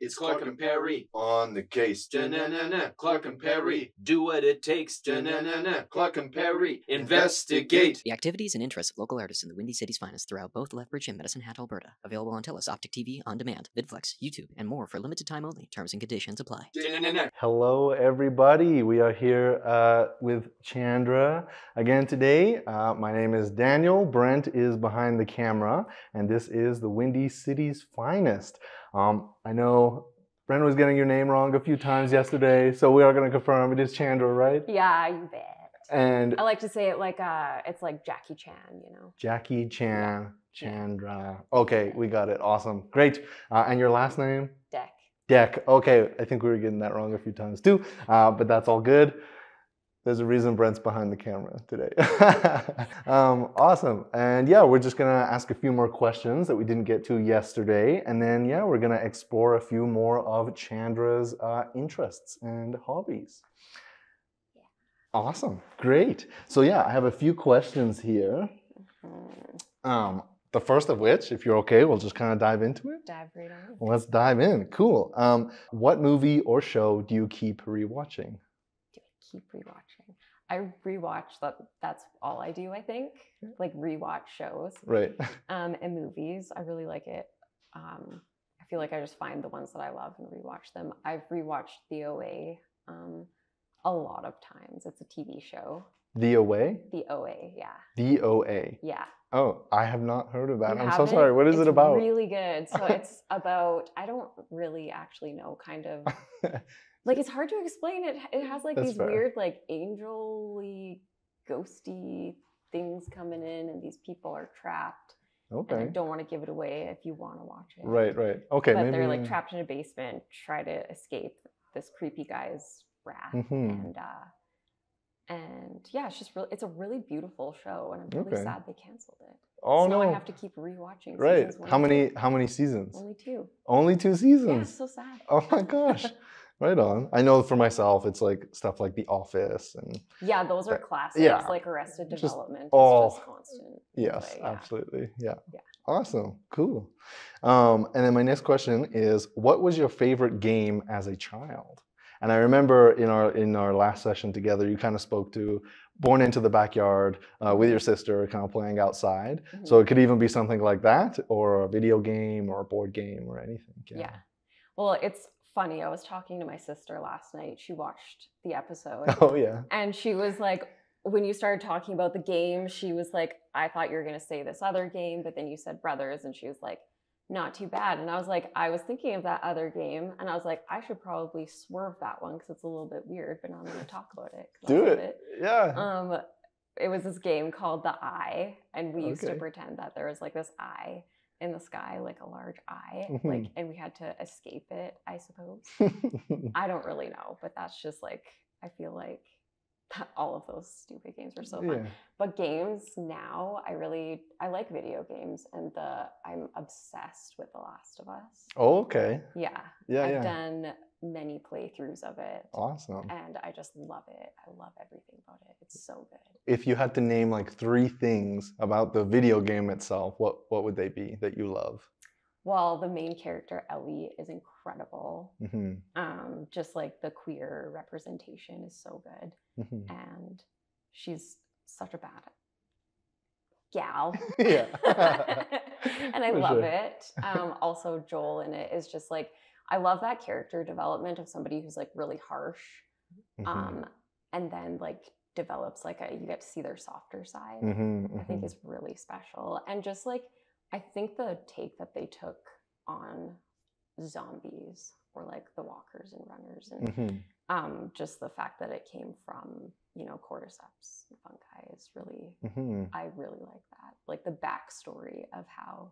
It's Clark and Perry on the case. Da-na-na-na. Clark and Perry do what it takes. Da-na-na-na. Clark and Perry investigate. The activities and interests of local artists in the Windy City's finest throughout both Lethbridge and Medicine Hat, Alberta. Available on TELUS, Optic TV, On Demand, VidFlex, YouTube, and more for limited time only. Terms and conditions apply. Da-na-na-na. Hello, everybody. We are here with Chandra again today. My name is Daniel. Brent is behind the camera, and this is the Windy City's finest. I know Brent was getting your name wrong a few times yesterday, so we are going to confirm it is Chandra, right? Yeah, you bet. And I like to say it like it's like Jackie Chan, you know. Jackie Chan, Chandra. Okay, we got it. Awesome. Great. And your last name? Deck. Deck. Okay, I think we were getting that wrong a few times too, but that's all good. There's a reason Brent's behind the camera today. Awesome. And yeah, we're just going to ask a few more questions that we didn't get to yesterday. And then, yeah, we're going to explore a few more of Chandra's interests and hobbies. Yeah. Awesome. Great. So yeah, I have a few questions here. The first of which, if you're okay, we'll just kind of dive into it. Dive right on. Let's dive in. Cool. What movie or show do you keep rewatching? Keep rewatching. I rewatch. That's all I do. I think like rewatch shows, right? And movies. I really like it. I feel like I just find the ones that I love and rewatch them. I've rewatched The OA a lot of times. It's a TV show. The OA? The OA, yeah. The OA. Yeah. Oh, I have not heard of that. You I'm haven't? so sorry. What is it about? It's really good. So it's about, I don't really actually know, kind of. Like, it's hard to explain it. It has like That's these fair. weird, like angel-y, ghosty things coming in, and these people are trapped. Okay. And I don't want to give it away if you want to watch it. Right, right. Okay, But maybe they're like trapped in a basement, try to escape this creepy guy's wrath. And yeah, it's just really, it's a really beautiful show, and I'm really sad they canceled it. Oh so no! I have to keep rewatching. Right. Seasons 1 How and 2. many seasons? Only 2. Only 2 seasons. Yeah, it's so sad. Oh my gosh! Right on. I know for myself, it's like stuff like The Office and. Yeah, those are classics. Yeah. Like Arrested Development. all- It's just constant. Yes, But, yeah. absolutely. Yeah. Yeah. Awesome. Cool. And then my next question is, what was your favorite game as a child? And I remember in our last session together, you kind of spoke to born into the backyard with your sister, kind of playing outside. Mm-hmm. So it could even be something like that, or a video game, or a board game, or anything. Yeah. Well, it's funny. I was talking to my sister last night. She watched the episode. Oh yeah. And she was like, when you started talking about the game, she was like, I thought you were going to say this other game, but then you said Brothers, and she was like, not too bad. And I was like, I was thinking of that other game, and I was like, I should probably swerve that one because it's a little bit weird, but now I'm going to talk about it. Do it. Yeah. It was this game called The Eye, and we used to pretend that there was like this eye in the sky, like a large eye, like, and we had to escape it, I suppose. I don't really know, but that's just like, I feel like all of those stupid games were so fun. But games now, I like video games, and I'm obsessed with The Last of Us. Oh, okay. Yeah. Yeah, I've done many playthroughs of it. Awesome. And I just love it. I love everything about it. It's so good. If you had to name like 3 things about the video game itself, what would they be that you love? Well, the main character, Ellie, is incredible. Mm-hmm. Just like the queer representation is so good. Mm-hmm. And she's such a bad gal. Yeah. And I For love sure. it. Also, Joel in it is just like, I love that character development of somebody who's like really harsh. Mm-hmm. And then like develops like you get to see their softer side. Mm-hmm. I think is really special. And just like, I think the take that they took on zombies, or like the walkers and runners, and just the fact that it came from, cordyceps fungi is really, I really like that. Like the backstory of how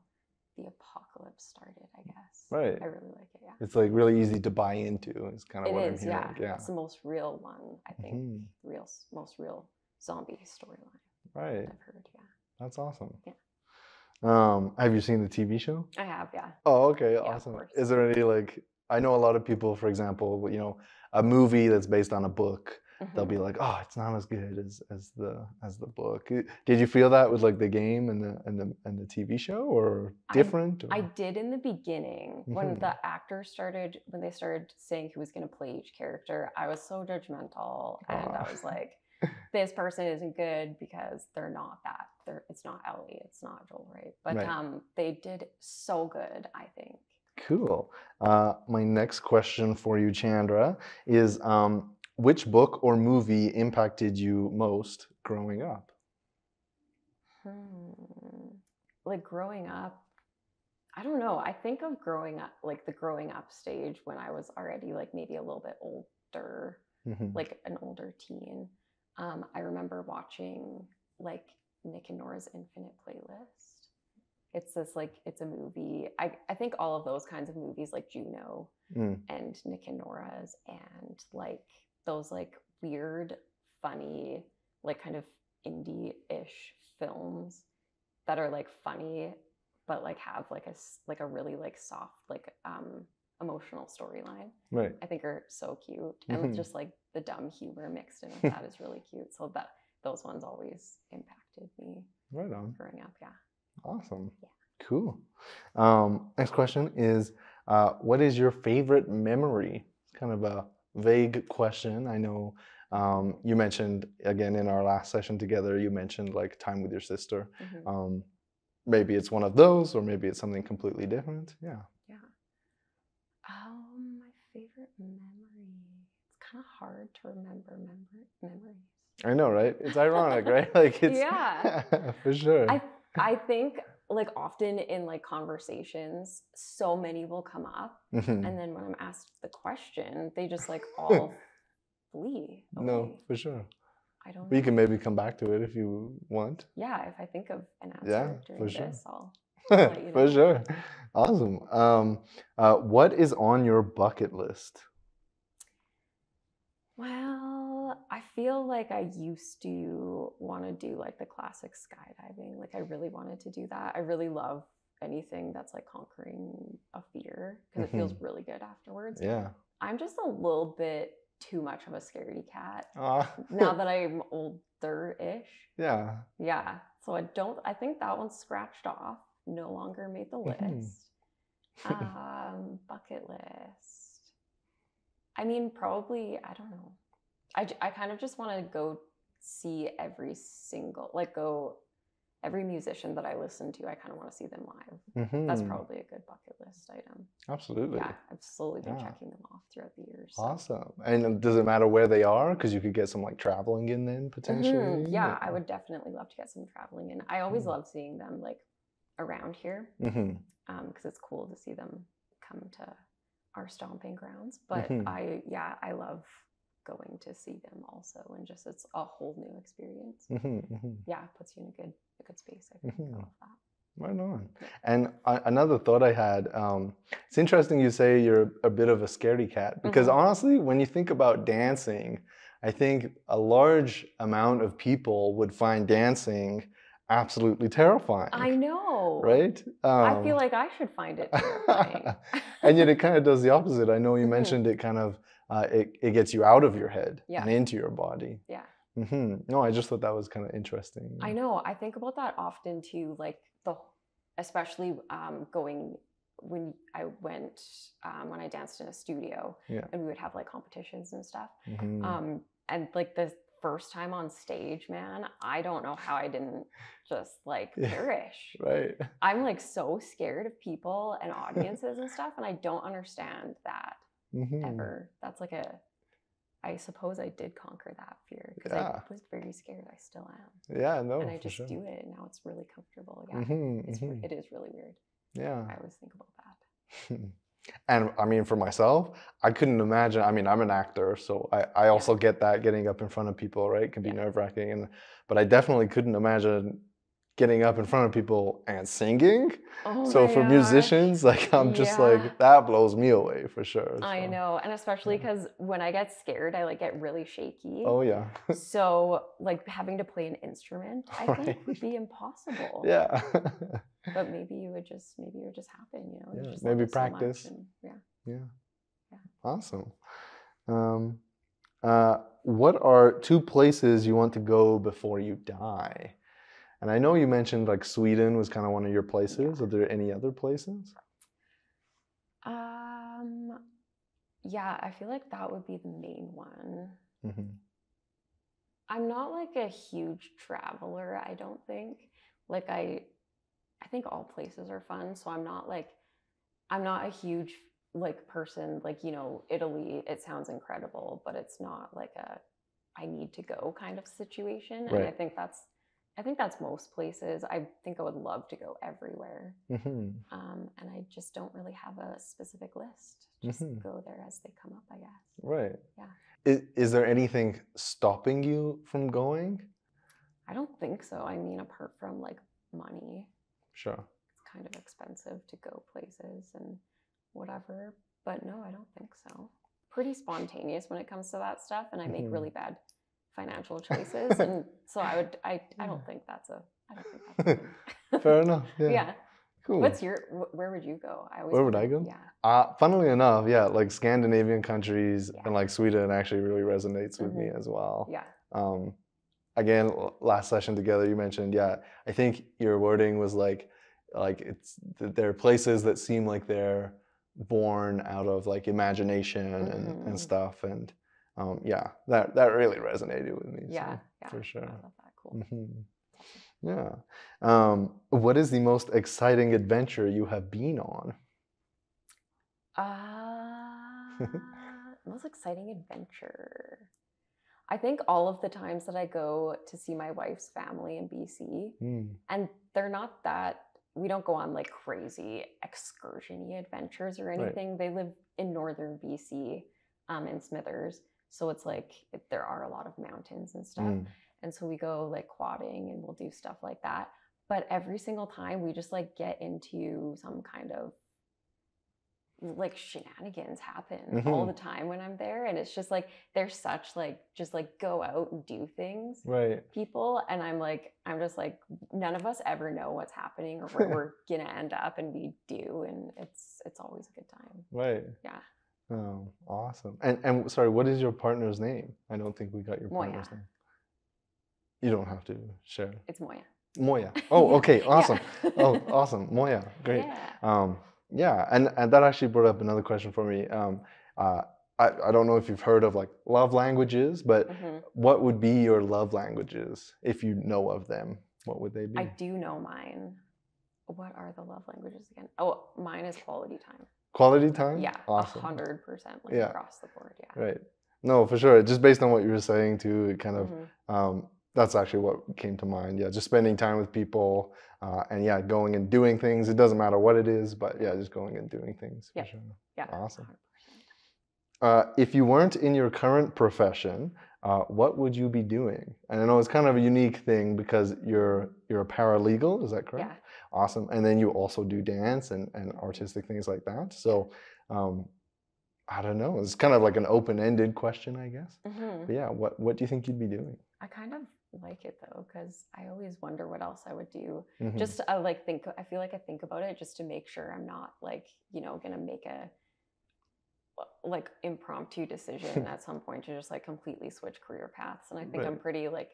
the apocalypse started, I guess. Right. I really like it, yeah. It's like really easy to buy into. It's kind of what It is, I'm hearing. yeah. It's the most real one, I think. Most real zombie storyline Right. I've heard, yeah. That's awesome. Yeah. Have you seen the TV show? I have, yeah. Oh, okay, Yeah, awesome. of course. Is there any I know a lot of people, for example, a movie that's based on a book they'll be like, oh, it's not as good as the book. Did you feel that with like the game and the TV show, or different? I did in the beginning when the actors when they started saying who was going to play each character. I was so judgmental, and I was like, this person isn't good because they're not that. It's not Ellie, it's not Joel, right? But they did so good, I think. Cool. My next question for you, Chandra, is which book or movie impacted you most growing up? Like growing up, I don't know. I think of growing up, like the growing up stage when I was already like maybe a little bit older, like an older teen. I remember watching like Nick and Nora's Infinite Playlist. It's it's a movie. I think all of those kinds of movies like Juno and Nick and Nora's and like those like weird, funny, like kind of indie-ish films that are like funny, but like have like a really like soft, like emotional storyline. Right. I think are so cute. And just like the dumb humor mixed in with that is really cute. So those ones always impacted me. Right on. Growing up, yeah. Awesome. Yeah. Cool. Next question is, what is your favorite memory? It's kind of a vague question. I know you mentioned, again, in our last session together, you mentioned like time with your sister. Maybe it's one of those, or maybe it's something completely different. Yeah. Yeah. My favorite memory. It's kind of hard to remember memories. I know, right? It's ironic, right? Like it's yeah, for sure. I think like often in like conversations, so many will come up, and then when I'm asked the question, they just like all flee away. No, for sure. I don't. We can maybe come back to it if you want. Yeah, if I think of an answer during this, I'll let you know. For sure. Awesome. What is on your bucket list? Well, I feel like I used to want to do like the classic skydiving. Like I really wanted to do that. I really love anything that's like conquering a fear because it feels really good afterwards. Yeah. I'm just a little bit too much of a scaredy cat now that I'm older-ish. Yeah. Yeah. So I think that one's scratched off. No longer made the list. Bucket list. I mean, probably, I don't know. I kind of just want to go see every musician that I listen to. I kind of want to see them live. That's probably a good bucket list item. Absolutely. Yeah, I've slowly been checking them off throughout the years. So. Awesome. And does it matter where they are? Because you could get some like traveling in then potentially. Yeah, I would definitely love to get some traveling in. I always love seeing them like around here because it's cool to see them come to our stomping grounds. But I love going to see them also, and just it's a whole new experience. Yeah, it puts you in a good space. I think I love that. Right on. And another thought I had, it's interesting you say you're a bit of a scaredy cat, because honestly, when you think about dancing, I think a large amount of people would find dancing absolutely terrifying. I know. Right? I feel like I should find it terrifying. And yet it kind of does the opposite. I know you mentioned it kind of, it gets you out of your head and into your body. Yeah. No, I just thought that was kind of interesting. I know. I think about that often too, like especially when I danced in a studio and we would have like competitions and stuff. And like the first time on stage, man, I don't know how I didn't just like perish. Right. I'm like so scared of people and audiences and stuff, and I don't understand that ever. That's like I suppose I did conquer that fear because I was very scared. I still am. Yeah, no, and I just do it, and now it's really comfortable. Yeah, it is really weird. Yeah, I always think about that. And I mean, for myself, I couldn't imagine. I mean, I'm an actor, so I also get that getting up in front of people, right? Can be nerve-wracking, but I definitely couldn't imagine getting up in front of people and singing. So for musicians, like I'm just like, that blows me away for sure. So. I know. And especially because when I get scared, I like get really shaky. Oh yeah. So like having to play an instrument, I think would be impossible. Yeah. But maybe it would just happen, you know? Yeah. Just Maybe practice. So and, yeah. Awesome. What are 2 places you want to go before you die? And I know you mentioned like Sweden was kind of one of your places. Are there any other places? Yeah, I feel like that would be the main one. Mm-hmm. I'm not like a huge traveler, I don't think. Like I think all places are fun, so I'm not a huge like person, like, you know, Italy, it sounds incredible, but it's not like a I need to go kind of situation. Right. And I think that's most places. I think I would love to go everywhere. Mm-hmm. And I just don't really have a specific list. Just go there as they come up, I guess. Right. Yeah. Is there anything stopping you from going? I don't think so. I mean, apart from like money. Sure. It's kind of expensive to go places and whatever. But no, I don't think so. Pretty spontaneous when it comes to that stuff, and I make really bad financial choices, and so I don't think that's a Fair enough. Yeah. Yeah. Cool. Where would you go? Where would I go? Yeah. Funnily enough, yeah, like Scandinavian countries and like Sweden actually really resonates with me as well. Yeah. Again, last session together, you mentioned, yeah, I think your wording was like there are places that seem like they're born out of like imagination and stuff, and yeah, that really resonated with me. Yeah, so, for sure. I love that. Cool. Yeah. What is the most exciting adventure you have been on? Most exciting adventure. I think all of the times that I go to see my wife's family in BC, and they're not that, we don't go on like crazy excursion-y adventures or anything. Right. They live in northern BC, in Smithers. So it's like, there are a lot of mountains and stuff. And so we go like quadding and we'll do stuff like that. But every single time we just like get into some kind of like shenanigans happen all the time when I'm there. And it's just like, they're such like, just like go out and do things, people. And I'm just like, none of us ever know what's happening or where we're gonna end up, and we do. And it's always a good time. Right. Yeah. Oh, awesome. And sorry, what is your partner's name? I don't think we got your partner's name. You don't have to share. It's Moya. Moya. Oh, okay. Awesome. Oh, awesome. Moya. Great. Yeah. And that actually brought up another question for me. I don't know if you've heard of like love languages, but what would be your love languages if you know of them? What would they be? I do know mine. What are the love languages again? Oh, mine is quality time. Quality time? Yeah, awesome. 100%, like across the board. Yeah. Right. No, for sure. Just based on what you were saying too, it kind of that's actually what came to mind. Yeah, just spending time with people, and yeah, going and doing things. It doesn't matter what it is, but yeah, just going and doing things. For sure. Yeah. Awesome. If you weren't in your current profession, what would you be doing? And I know it's kind of a unique thing because you're a paralegal. Is that correct? Yeah. Awesome. And then you also do dance and artistic things like that. So I don't know. It's kind of like an open-ended question, I guess. But yeah, what do you think you'd be doing? I kind of like it though, because I always wonder what else I would do. Just I feel like I think about it just to make sure I'm not like, you know, gonna make a like impromptu decision at some point to just like completely switch career paths. And I think I'm pretty like,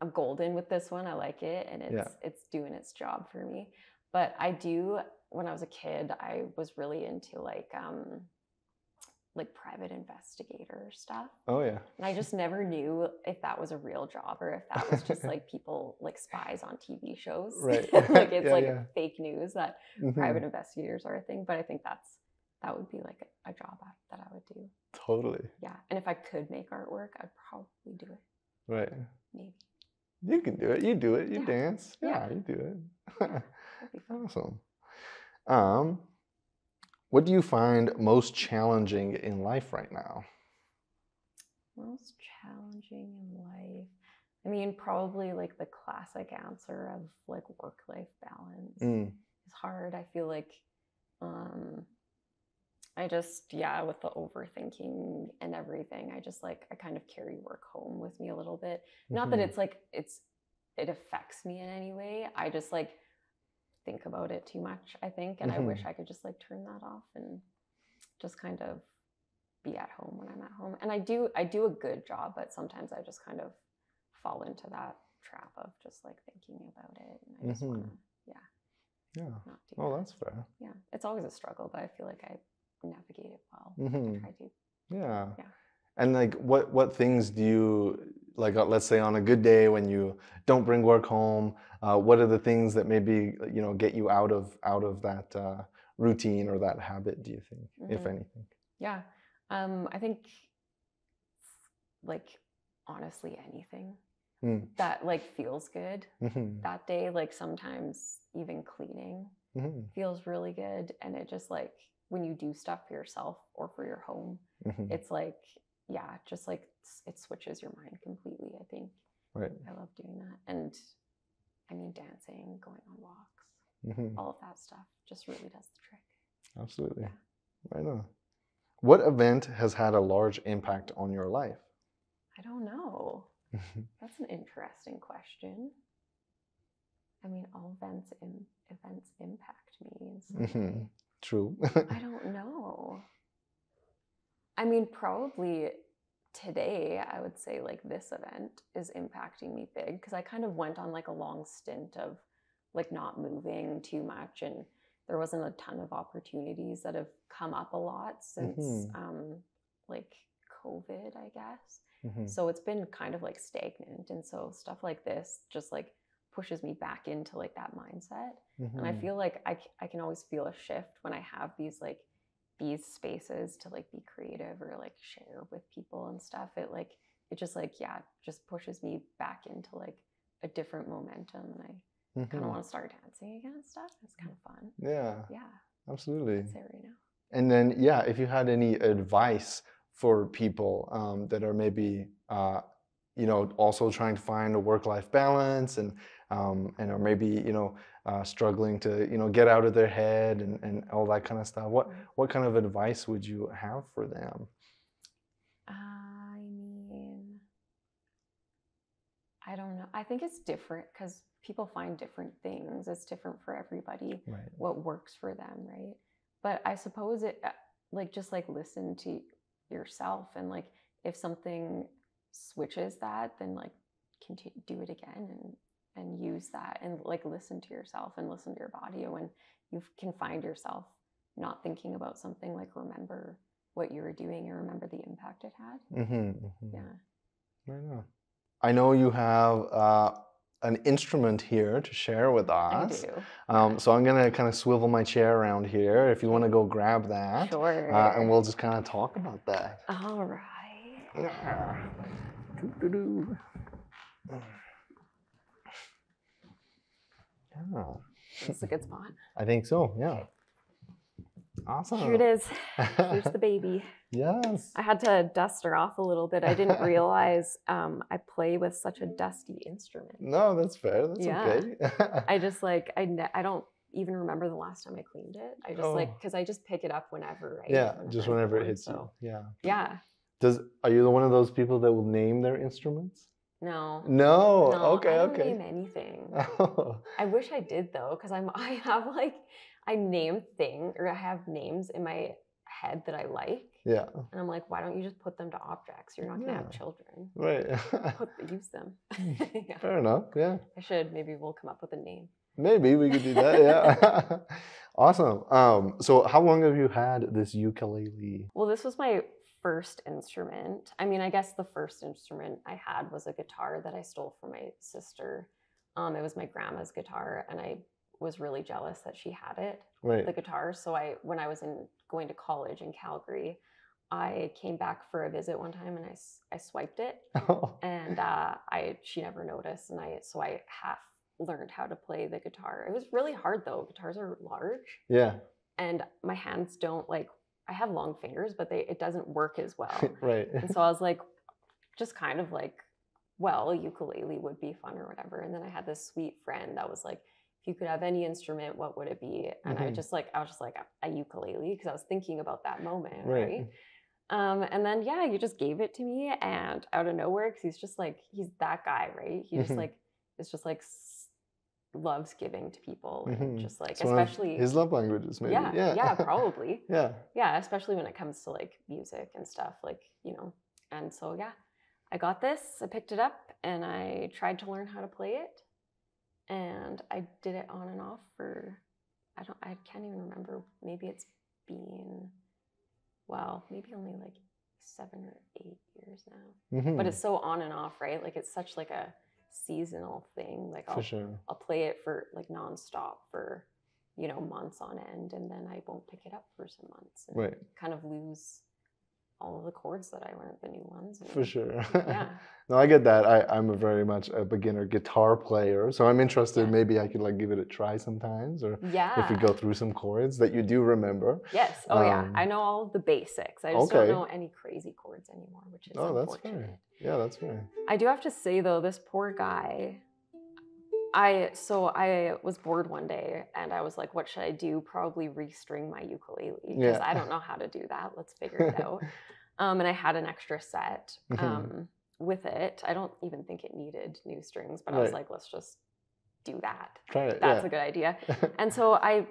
I'm golden with this one. I like it, and it's doing its job for me. But I do, when I was a kid, I was really into like private investigator stuff. Oh yeah. And I just never knew if that was a real job or if that was just like people like spies on TV shows. Right. Like it's fake news that private investigators are a thing. But I think that would be like a job that I would do. Totally. Yeah. And if I could make artwork, I'd probably do it. Right. Maybe. You can do it. You do it. You dance. Yeah, you do it. That'd be fun. Awesome. What do you find most challenging in life right now? Most challenging in life? I mean, probably like the classic answer of like work-life balance. It's hard. I feel like I just, with the overthinking and everything, I kind of carry work home with me a little bit. Not that it's like, it affects me in any way. I just like think about it too much, I think. And I wish I could just like turn that off and just kind of be at home when I'm at home. And I do a good job, but sometimes I just kind of fall into that trap of just like thinking about it, and I just want to, not do Oh, that. that's fair. Yeah, it's always a struggle, but I feel like I navigate it well. Mm-hmm. I try to. Yeah. Yeah. And like, what things do you like? Let's say on a good day when you don't bring work home, what are the things that maybe get you out of that routine or that habit? Do you think, if anything? Yeah, I think like honestly anything that like feels good that day. Like sometimes even cleaning feels really good, and it just like when you do stuff for yourself or for your home, it's like just like it switches your mind completely. I think I love doing that, and I mean dancing, going on walks, all of that stuff just really does the trick. Absolutely. Right on. What event has had a large impact on your life? I don't know. That's an interesting question. I mean, all events impact me in some way. True. I don't know. I mean, probably today, I would say like this event is impacting me big, because I kind of went on like a long stint of like not moving too much, and there wasn't a ton of opportunities that have come up a lot since like COVID, I guess. So it's been kind of like stagnant, and so stuff like this just like pushes me back into like that mindset. And I feel like I can always feel a shift when I have these spaces to like be creative or like share with people and stuff. It just like just pushes me back into like a different momentum, and I kind of want to start dancing again and stuff. It's kind of fun. Yeah, absolutely. I'd say right now. And then if you had any advice for people that are maybe also trying to find a work-life balance, and or maybe struggling to get out of their head and all that kind of stuff, what kind of advice would you have for them? I mean, I don't know. I think it's different because people find different things. It's different for everybody, what works for them, right? But I suppose it just listen to yourself, and like if something switches that, then like continue, do it again, and use that, and like listen to yourself and listen to your body. And when you can find yourself not thinking about something, like remember what you were doing and remember the impact it had. I know. I know you have an instrument here to share with us. I do. So I'm gonna kind of swivel my chair around here if you want to go grab that. Sure. And we'll just kind of talk about that. All right. This is a good spot. I think so, yeah. Awesome. Here it is. Here's the baby. Yes. I had to dust her off a little bit. I didn't realize I play with such a dusty instrument. No, that's fair. That's okay. I just I don't even remember the last time I cleaned it. I just because I just pick it up whenever, right? Yeah, just whenever it hits you. Yeah. Are you one of those people that will name their instruments? No. No. Okay. I don't name anything. I wish I did though, because I name things, or I have names in my head that I like. Yeah. And I'm like, why don't you just put them to objects? You're not gonna have children. Right. Use them. Fair enough. Yeah. I should. Maybe we'll come up with a name. Maybe we could do that. Yeah. Awesome. So how long have you had this ukulele? Well, this was my first instrument. I mean, I guess the first instrument I had was a guitar that I stole from my sister. It was my grandma's guitar, and I was really jealous that she had it, the guitar. So when I was going to college in Calgary, I came back for a visit one time, and I swiped it, and she never noticed, and so I half learned how to play the guitar. It was really hard though. Guitars are large. Yeah. And my hands don't I have long fingers, but it doesn't work as well. Right. And so I was like, just kind of well, ukulele would be fun or whatever. And then I had this sweet friend that was like, if you could have any instrument, what would it be? And I was just like a ukulele, because I was thinking about that moment, right? And then he just gave it to me, and out of nowhere, because he's that guy, right? He just it's just loves giving to people and Mm-hmm. just like, It's one of especially his love languages, maybe. yeah, probably. Yeah. Yeah, especially when it comes to like music and stuff, like, you know. And so yeah, I got this, I picked it up and I tried to learn how to play it. And I did it on and off for I can't even remember. Maybe it's been, well, maybe only like 7 or 8 years now. Mm-hmm. But it's so on and off, right? Like it's such like a seasonal thing. Like I'll play it for like nonstop for, you know, months on end, and then I won't pick it up for some months and kind of lose all of the chords that I learned, the new ones. And, for sure. Yeah. No, I get that. I'm a very much a beginner guitar player, so I'm interested. Maybe I could like give it a try sometimes, or if we go through some chords that you do remember. Yes. Oh yeah, I know all of the basics. I just don't know any crazy chords anymore, which is unfortunate. That's fair. Yeah, that's fair. I do have to say though, this poor guy. I was bored one day and I was like, what should I do? Probably restring my ukulele because I don't know how to do that. Let's figure it out. And I had an extra set with it. I don't even think it needed new strings, but I was like, let's just do that. Try it. That's a good idea. And so I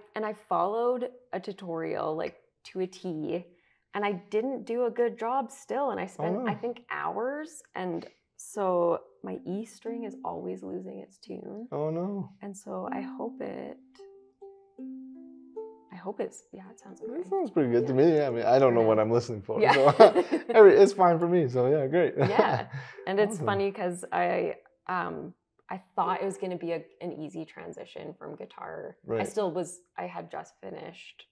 followed a tutorial like to a T, and I didn't do a good job still. And I spent, I think, hours. And so my E string is always losing its tune. Oh no. And so I hope it's, it sounds okay. It sounds pretty good to me. I mean, I don't know what I'm listening for. Yeah. So it's fine for me. So yeah, great. Yeah. And it's funny because I thought it was going to be an easy transition from guitar. Right. I had just finished.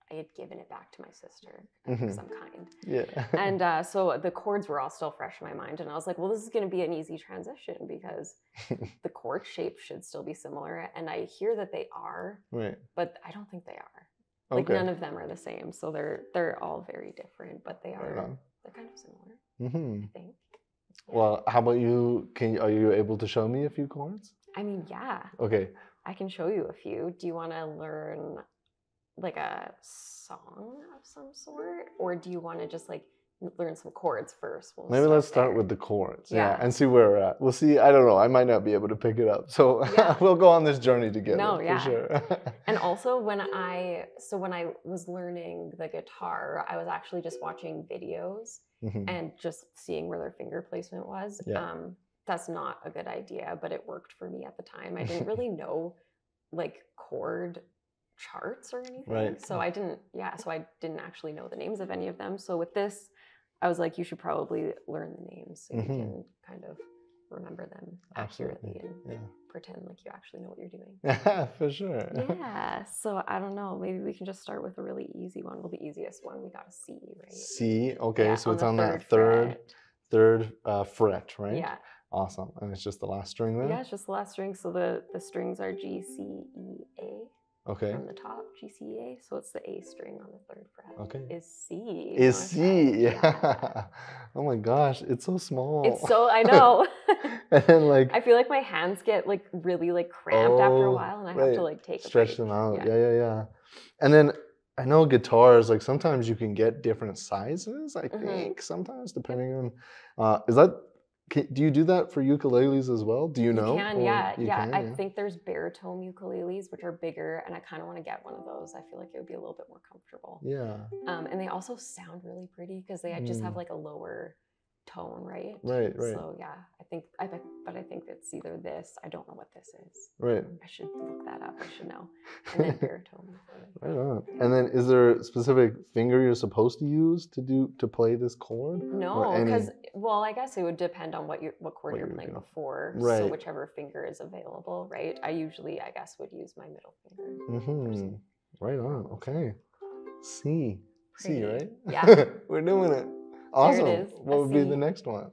I had given it back to my sister of some kind. Yeah. And so the chords were all still fresh in my mind. And I was like, well, this is going to be an easy transition because the chord shape should still be similar. And I hear that they are, but I don't think they are. Like none of them are the same. So they're all very different, but they're kind of similar, I think. Well, how about you? Are you able to show me a few chords? I mean, yeah. Okay. I can show you a few. Do you want to learn like a song of some sort, or do you want to just like learn some chords first? Maybe let's start with the chords, and see where we're at. We'll see. I don't know. I might not be able to pick it up, so we'll go on this journey together. No, for sure. And also, when I was learning the guitar, I was actually just watching videos and just seeing where their finger placement was. That's not a good idea, but it worked for me at the time. I didn't really know like chord charts or anything, so I didn't actually know the names of any of them. So with this, I was like, you should probably learn the names so you can kind of remember them accurately and pretend like you actually know what you're doing. For sure. Yeah. So I don't know, maybe we can just start with a really easy one. Well, the easiest one, we got a C, right? C. Okay. Yeah, so it's on that third fret, right? Yeah. Awesome. And it's just the last string there? Yeah, it's just the last string. So the strings are G, C, E, A. Okay. From the top, G, C, E, A. So it's the A string on the 3rd fret. Okay. Is C. Is C. Yeah. Oh my gosh, it's so small. It's so, I know. And then like, I feel like my hands get like really like cramped after a while, and I have to like stretch them out. Yeah. And then I know guitars, like sometimes you can get different sizes, I think, sometimes depending on, do you do that for ukuleles as well? Do you know? You can, yeah. I think there's baritone ukuleles, which are bigger, and I kind of want to get one of those. I feel like it would be a little bit more comfortable. Yeah. And they also sound really pretty because they just have like a lower tone, right? Right. So yeah, I think it's either this. I don't know what this is. Right. I should look that up. I should know. And then baritone. Right on. And then is there a specific finger you're supposed to use to play this chord? No, because I guess it would depend on what chord you're playing before. Right. So whichever finger is available, right? I usually, I guess, would use my middle finger. Right on. Okay. C, right? Yeah. We're doing it. Awesome. There it is. What would be the next one?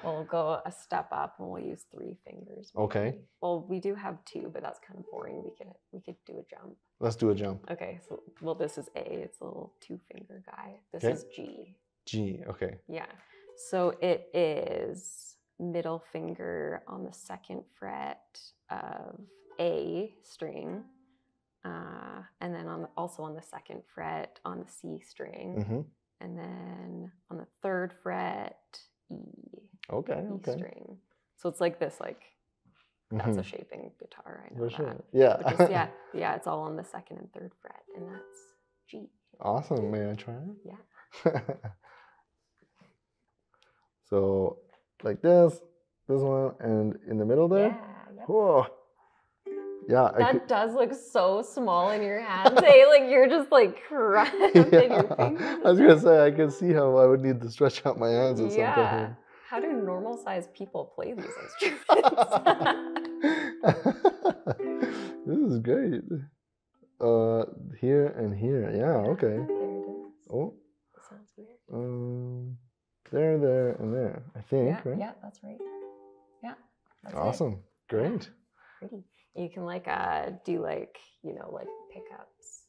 We'll go a step up and we'll use 3 fingers. Okay. Well, we do have 2, but that's kind of boring. We could do a jump. Let's do a jump. Okay. So this is A. It's a little 2-finger guy. This is G. G. Okay. Yeah. So it is middle finger on the 2nd fret of A string, and then also on the 2nd fret on the C string. And then on the 3rd fret, E. Okay. E string. So it's like this, like That's a shaping guitar. I know For sure. that. Yeah. But just, yeah, it's all on the 2nd and 3rd fret, and that's G. Awesome. May I try it? Yeah. So like this one, and in the middle there. Yeah. Yep. Whoa. Yeah. That does look so small in your hands. Hey, like you're just like cramped in your fingers. I was gonna say I can see how I would need to stretch out my hands at some point here. How do normal-sized people play these instruments? This is great. Here and here. Yeah. Okay. There it is. Oh. That sounds weird. There, and there. I think. Right? Yeah, that's right. Yeah. That's Awesome. Great. Pretty. You can like do like, you know, like pickups.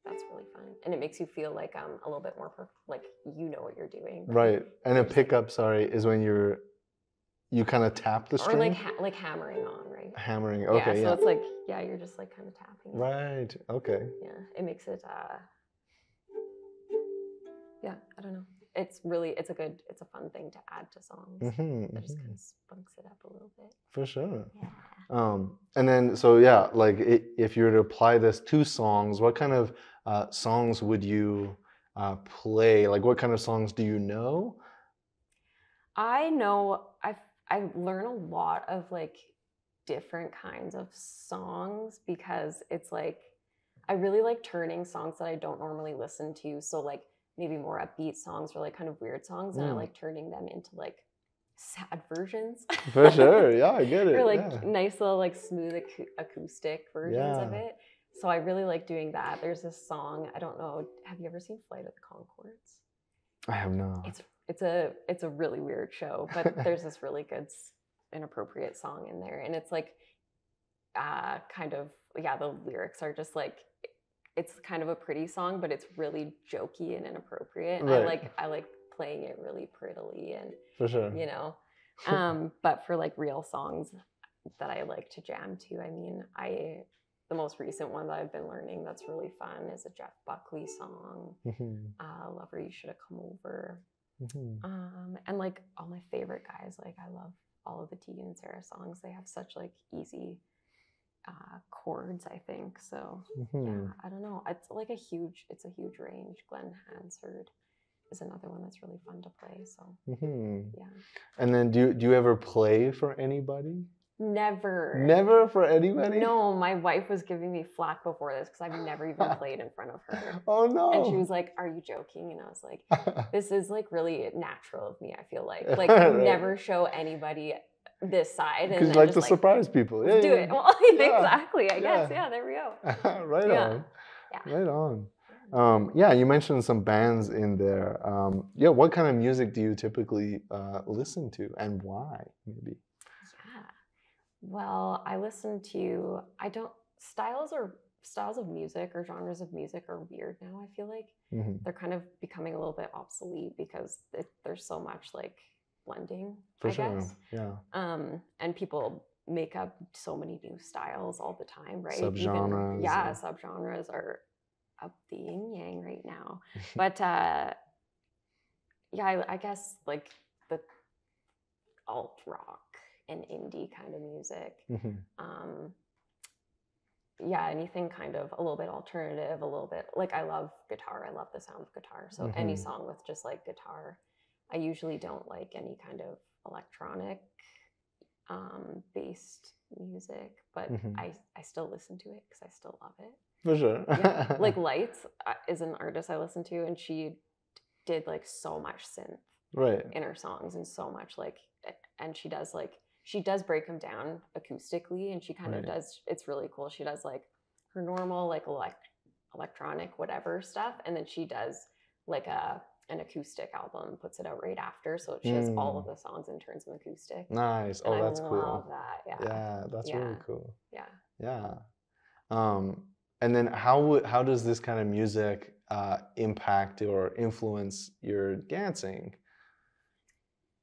That's really fun. And it makes you feel like a little bit more like you know what you're doing. Right. And a pickup, is when you kind of tap the string. Or like hammering on, right? Hammering. Okay. Yeah. So it's like, you're just like kind of tapping. Right. Okay. Yeah. It makes it I don't know. It's a fun thing to add to songs. It just kind of spunks it up a little bit. For sure. Yeah. And then, like if you were to apply this to songs, what kind of songs would you play? Like what kind of songs do you know? I know I learn a lot of like different kinds of songs because it's like, I really like turning songs that I don't normally listen to. So like, maybe more upbeat songs or like kind of weird songs, and I like turning them into like sad versions. For sure, yeah, I get it. Or like nice little like smooth acoustic versions of it. So I really like doing that. There's this song, I don't know, have you ever seen Flight of the Conchords? I have not. It's a really weird show, but there's this really good inappropriate song in there, and it's like kind of the lyrics are just like, it's kind of a pretty song, but it's really jokey and inappropriate. And right. I like playing it really prettily and for sure, you know. But for like real songs that I like to jam to, I mean, the most recent one that I've been learning that's really fun is a Jeff Buckley song. Lover, You Should Have Come Over. And like all my favorite guys, like I love all of the Tegan and Sarah songs. They have such like easy chords, I think. So yeah, I don't know. It's a huge range. Glenn Hansard is another one that's really fun to play. So yeah. And then do you ever play for anybody? Never. Never for anybody? No, my wife was giving me flack before this because I've never even played in front of her. Oh no. And she was like, "Are you joking?" And I was like, "This is like really natural of me, I feel like. Like I never show anybody this side." Because you like to surprise people. Let's do it. Well, exactly, I guess. Yeah, there we go. Right on. Yeah. Right on. Yeah, you mentioned some bands in there. What kind of music do you typically listen to, and why, maybe? Well, I listen to, styles of music or genres of music are weird now, I feel like. They're kind of becoming a little bit obsolete because there's so much like blending, I guess. Yeah. And people make up so many new styles all the time, right? Subgenres. Subgenres are up the yin yang right now. But I guess like the alt rock and indie kind of music. Anything kind of a little bit alternative, a little bit like, I love guitar. I love the sound of guitar. So any song with just like guitar. I usually don't like any kind of electronic based music, but I still listen to it because I still love it. For sure. Like Lights is an artist I listen to, and she did like so much synth in her songs, and so much like, and she does break them down acoustically, and she kind of does, it's really cool. She does like her normal like electronic whatever stuff, and then she does like an acoustic album, puts it out right after, so she has all of the songs and turns them acoustic. Nice. And that's cool. I love that. Yeah, that's really cool. Yeah. And then how does this kind of music impact or influence your dancing?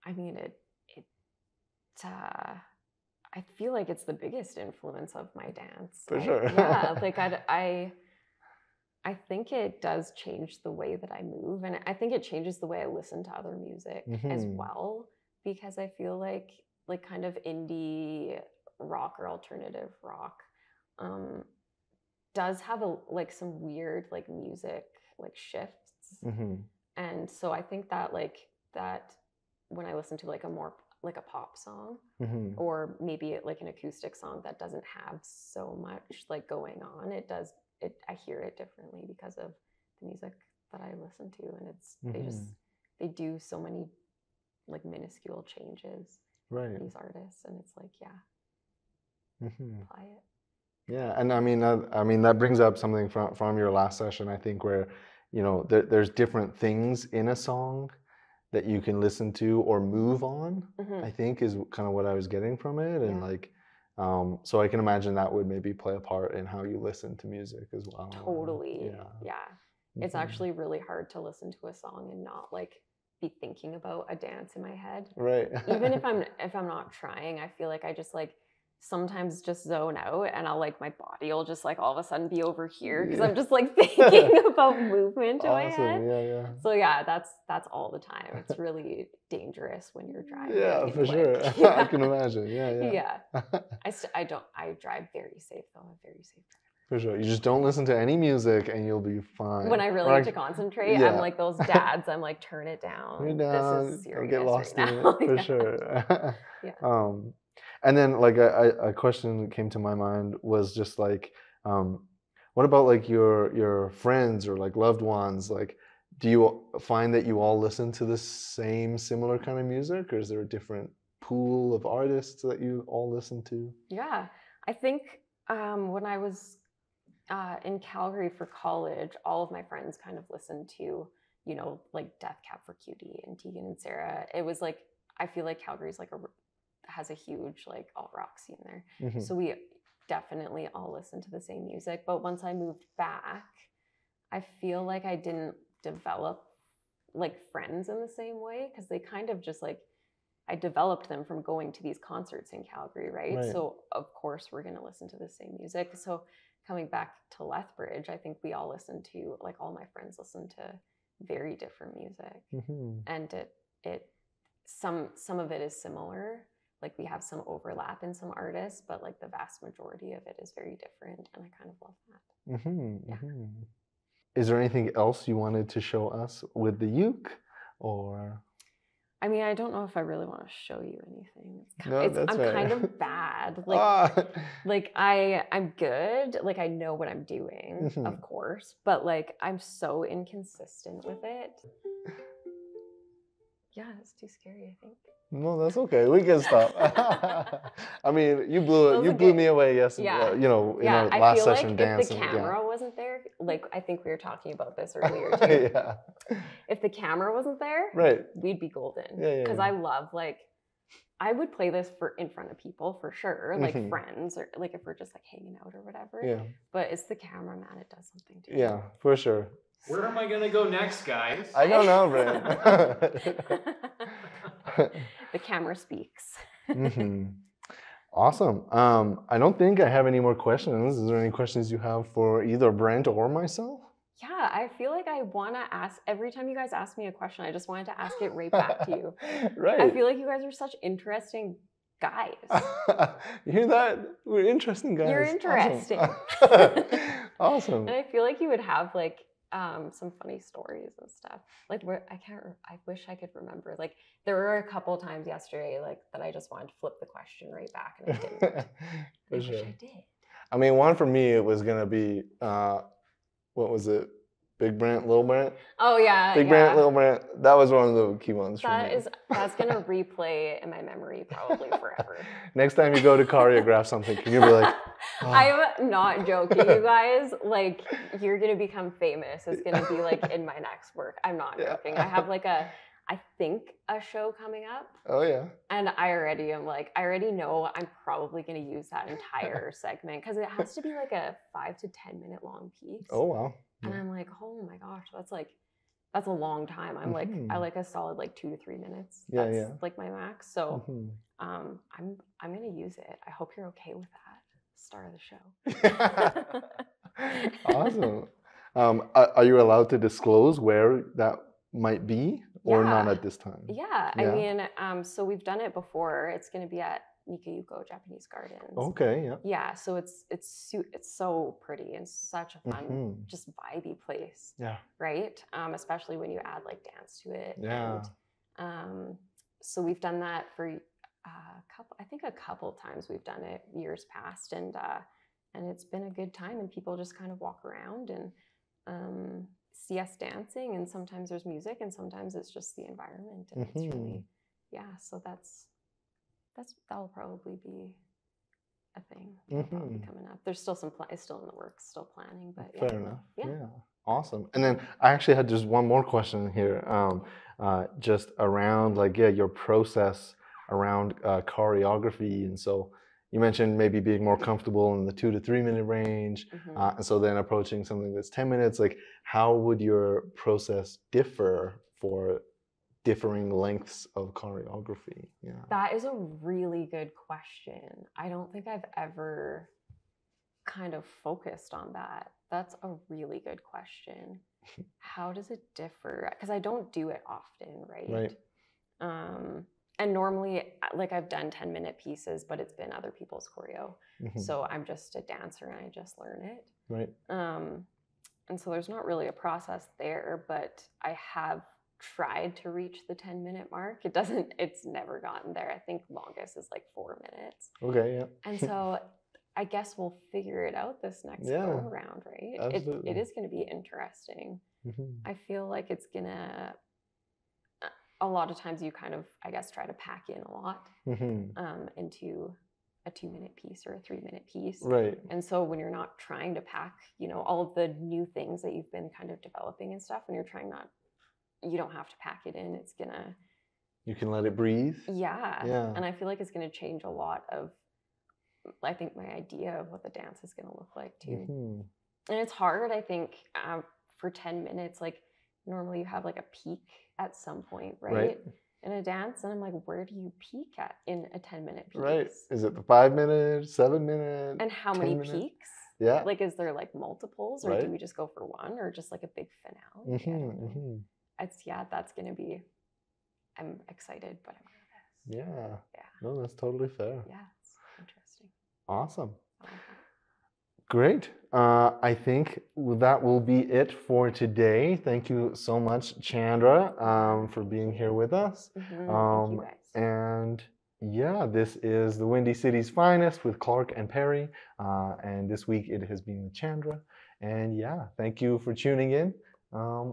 I mean, I feel like it's the biggest influence of my dance. For sure. Yeah, like I think it does change the way that I move, and I think it changes the way I listen to other music as well, because I feel like like kind of indie rock or alternative rock, does have like some weird like music like shifts. And so I think that that when I listen to like a more like a pop song or maybe like an acoustic song that doesn't have so much like going on, I hear it differently because of the music that I listen to, and it's they do so many like minuscule changes, right, these artists, and it's like apply it. Yeah, and I mean that brings up something from your last session, I think, where there's different things in a song that you can listen to or move on. I think is kind of what I was getting from it, and like so I can imagine that would maybe play a part in how you listen to music as well. Totally. Yeah. It's actually really hard to listen to a song and not like be thinking about a dance in my head. Right. Even if I'm not trying, I feel like I just like sometimes just zone out, and I'll like my body will just like all of a sudden be over here because I'm just like thinking about movement in my head. Yeah. So yeah, that's all the time. It's really dangerous when you're driving. Yeah, for sure. I can imagine. Yeah. I drive very safe though. I'm very safe driver. For sure. You just don't listen to any music and you'll be fine. When I really need to concentrate, I'm like those dads. I'm like, turn it down. Turn it down. This is serious. Don't get lost right in now. it, for sure. And then like a question that came to my mind was just like, what about like your friends or like loved ones? Like, do you find that you all listen to the same similar kind of music, or is there a different pool of artists that you all listen to? Yeah, I think when I was in Calgary for college, all of my friends kind of listened to, like Death Cab for Cutie and Tegan and Sarah. It was like, I feel like Calgary's like has a huge like alt rock scene there. So we definitely all listen to the same music. But once I moved back, I feel like I didn't develop like friends in the same way, because they kind of just like, I developed them from going to these concerts in Calgary, right? So of course we're going to listen to the same music. So coming back to Lethbridge, I think we all listen to, like all my friends listen to very different music. And some of it is similar. Like we have some overlap in some artists, but like the vast majority of it is very different, and I kind of love that. Is there anything else you wanted to show us with the uke, or? I mean, I don't know if I really want to show you anything. I'm kind of bad. Like, like I'm good. Like I know what I'm doing, of course, but like I'm so inconsistent with it. Yeah, it's too scary, I think. No, that's okay. We can stop. I mean, you blew me away yesterday. In our last session dancing. If the camera wasn't there, like I think we were talking about this earlier too. If the camera wasn't there, we'd be golden. Because I love like, I would play this in front of people for sure, like friends, or like if we're just like hanging out or whatever. But it's the camera, man. It does something to you. Yeah, for sure. Where am I gonna go next, guys? I don't know, Brent. The camera speaks. Awesome. I don't think I have any more questions. Is there any questions you have for either Brent or myself? Yeah, I feel like I want to ask, every time you guys ask me a question, I just wanted to ask it right back to you. I feel like you guys are such interesting guys. You hear that? We're interesting guys. You're interesting. Awesome. And I feel like you would have like some funny stories and stuff. Like I wish I could remember. Like there were a couple times yesterday like that I just wanted to flip the question right back and I didn't. For sure. I wish I did. I mean, one for me, it was gonna be what was it? Big Brent, Little Brent? Oh yeah. Big Brent, Little Brent. That was one of the key ones for me. That's gonna replay in my memory probably forever. Next time you go to choreograph something, can you be like, oh. I'm not joking, you guys. Like, you're gonna become famous. It's gonna be like in my next work. I'm not joking. I have like I think a show coming up. Oh yeah. And I already know I'm probably gonna use that entire segment because it has to be like a 5 to 10 minute long piece. Oh wow. And I'm like, oh my gosh, that's a long time. I'm like, I like a solid like 2 to 3 minutes. That's like my max. So I'm gonna use it. I hope you're okay with that. Start of the show. Awesome. Are you allowed to disclose where that might be? or not at this time? Yeah, I mean, so we've done it before. It's going to be at Nikayuko Japanese Gardens. Okay, yeah. Yeah, so it's so pretty and such a fun, just vibey place. Yeah. Right? Especially when you add like dance to it. Yeah. And, so we've done that for a couple times we've done it years past, and it's been a good time, and people just kind of walk around and see us dancing, and sometimes there's music and sometimes it's just the environment, and it's really, so that'll probably be a thing probably coming up. There's still it's still in the works, still planning, but fair enough. Yeah. Awesome. And then I actually had just one more question here, just around like your process around choreography. And so you mentioned maybe being more comfortable in the 2 to 3 minute range, and so then approaching something that's 10 minutes. Like, how would your process differ for differing lengths of choreography? Yeah, that is a really good question. I don't think I've ever kind of focused on that. That's a really good question. How does it differ? Because I don't do it often, right? And normally, like, I've done 10-minute pieces, but it's been other people's choreo. So I'm just a dancer and I just learn it. Right. And so there's not really a process there, but I have tried to reach the 10-minute mark. It's never gotten there. I think longest is like 4 minutes. Okay, yeah. And so I guess we'll figure it out this next go around, right? Absolutely. It is going to be interesting. I feel like it's going to, a lot of times you kind of, I guess, try to pack in a lot into a 2-minute piece or a 3-minute piece. Right. And so when you're not trying to pack, all of the new things that you've been kind of developing and stuff, when you're trying you don't have to pack it in. It's gonna, you can let it breathe. Yeah. And I feel like it's gonna change a lot of, I think, my idea of what the dance is gonna look like too. And it's hard, I think, for 10 minutes, like normally you have like a peak at some point, right? In a dance, and I'm like, where do you peak at in a 10-minute piece? Right. Is it the 5 minutes, 7 minutes? And how many peaks? Yeah. Like, is there like multiples, or do we just go for one, or just like a big finale? That's gonna be, I'm excited, but I'm nervous. Yeah. No, that's totally fair. Yeah, it's interesting. Awesome. Great. I think that will be it for today. Thank you so much, Chandra, for being here with us. Thank you guys. And yeah, this is the Windy City's Finest with Clark and Perry. And this week it has been with Chandra. And yeah, thank you for tuning in.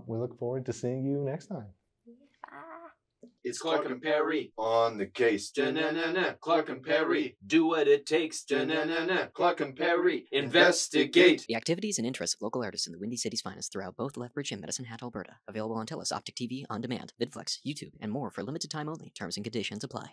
We look forward to seeing you next time. It's Clark and Perry on the case. Clark and Perry, do what it takes. Clark and Perry, investigate. The activities and interests of local artists in the Windy City's Finest throughout both Lethbridge and Medicine Hat, Alberta. Available on TELUS, Optic TV, On Demand, VidFlex, YouTube, and more for limited time only. Terms and conditions apply.